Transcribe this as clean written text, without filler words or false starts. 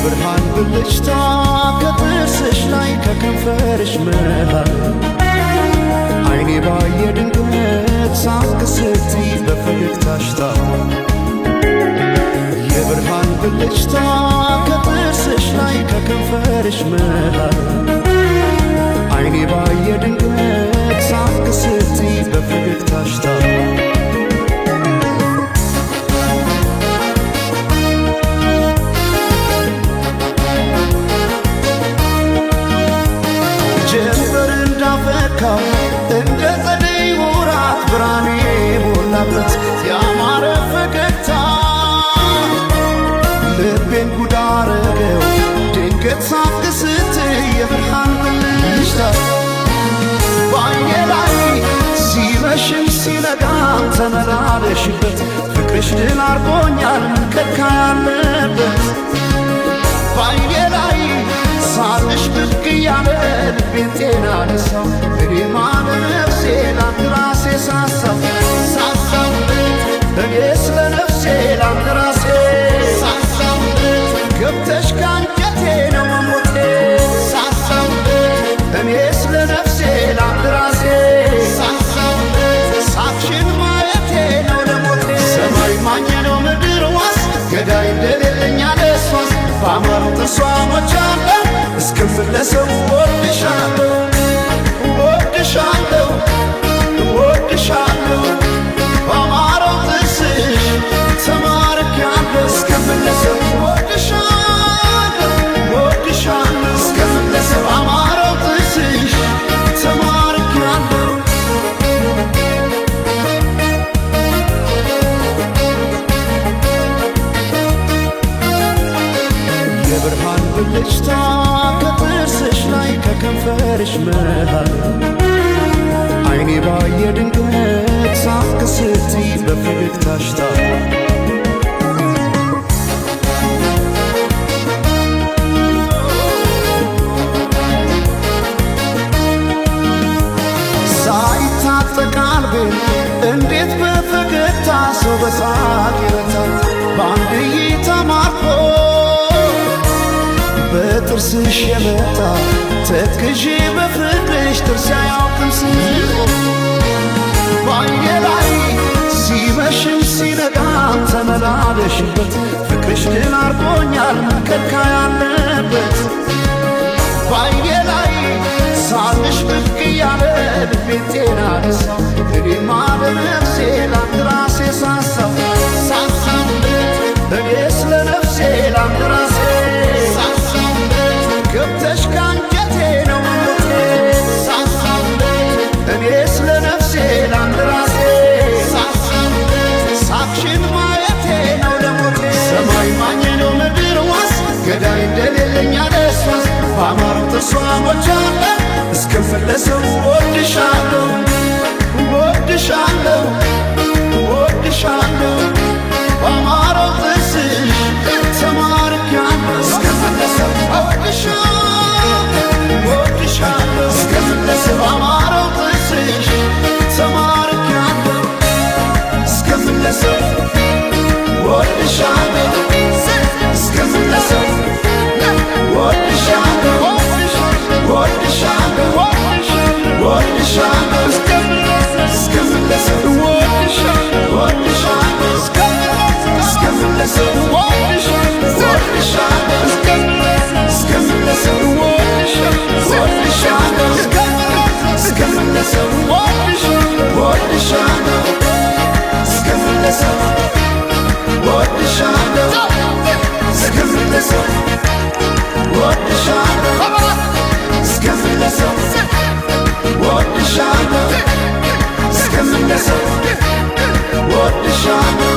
የብርሃን ብልጭታ ከጥርስሽ ላይ ከከንፈርሽ መሃል አይኔ ባየ ድንገት ሳቅ ስትይ በፈገግታሽ ታሟል። የብርሃን ብልጭታ ከጥርስሽ ላይ ከከንፈርሽ መሃል አይኔ ባየ ድንገት ሳቅ ስትይ በፈገግታሽ ታሟል። እንደ ጸደይ ወራት ብርሃኔ ሞላበት ያማረ ፈገግታ ልቤን ጉድ አረገው ድንገት ሳቅ ስትይ የብርሃን ብልጭታ ባይኔ ላይ ሲመሽም ሲነጋም ተመላለሽበት ፍቅርሽ ድል አርጎኛል ከልካይ ያለበት ባይኔ ላይ ሳቅሽ ብቅ እያለ ልቤን ጤና ነሳው እኔማ ለነፍሴ ላንድ ራሴ ሳሳው እኔ ስለ ነፍሴ ላንድ ራሴ ሳሳው ገብተሽ ካንጀቴ ነው መሞቴ ሳሳው እኔ ስለ ነፍሴ ላንድ ራሴ ሳሳው ሳቅሽን ማየቴ ነው ለሞቴ ሰማይ ማኘ ነው ምድር ዋስ ገዳይ እንደሌለኝ አለሷስ በአማሩ ጥርሷ ሞቻለ እስክመለሰው ወድሻለሁ ወድሻለሁ ወድሻለሁ በአማረው ጥርስሽ ተማርኬያለሁ እስክመለሰው ወድሻለሁ ወድሻለሁ እስክመለሰው በአማረው ጥርስሽ ተማርኬያለሁ። የብርሃን ብልጭታ ከጥርስሽ ላይ ከከንፈርሽ መሃል አይኔ ባየ ድንገት ሳቅ ስትይ በፈገግታሽ ታሟል። ሳይታጠቅ ቀልቤን እንዴት በፈገግታ ሰው በሳቅ ይረታል በአንድ እይታ ማርኮ በጥርስሽ የመጣ ተክዤ በፍቅርሽ ጥርስ አያውቅም ስቆ ባይኔ ላይ ሲመሽም ሲነጋም ተመላለሽበት ፍቅርሽ ድል አርጎኛል ከልካይ ያለበት ባይኔ ላይ ሳቅሽ ብቅ እያለ ልቤን ጤና ነሳው እኔማ ለነፍሴ ላንድ ራሴ ሳሳው እኔ ስለ ነፍሴ ላንድ ራሴ ገብተሽ ካንጀቴ ነው መሞቴ እኔ ስለ ነፍሴ ላንድ ራሴ ሳቅሽን ማየቴ ነው ለሞቴ ሰማይ ማኘ ነው ምድር ዋስ ገዳይ እንደሌለኝ አለሷስ በአማሩ ጥርሷ ሞቻለ እስክመለሰው ወድሻለሁ ወድሻለሁ ወድሻለሁ በአማረው ጥርስሽ ተማርኬያለሁ እስክመለሰው ወድሻለሁ እስክመለሰው በአማረው ጥርስሽ ተማርኬያለሁ እስክመለሰው ወድሻለሁ እስክመለሰው ወድሻለሁ ወድሻለሁ ወድሻለሁ እስክመለሰው ወድሻለሁ እስክመለሰው ወድሻለሁ እስክመለሰው ወድሻለሁ እስክመለሰው ወድሻለሁ እስክመለሰው ወድሻለሁ እስክመለሰው ወድሻለሁ እስክመለሰው ወድሻለሁ እስክመለሰው ወድሻለሁ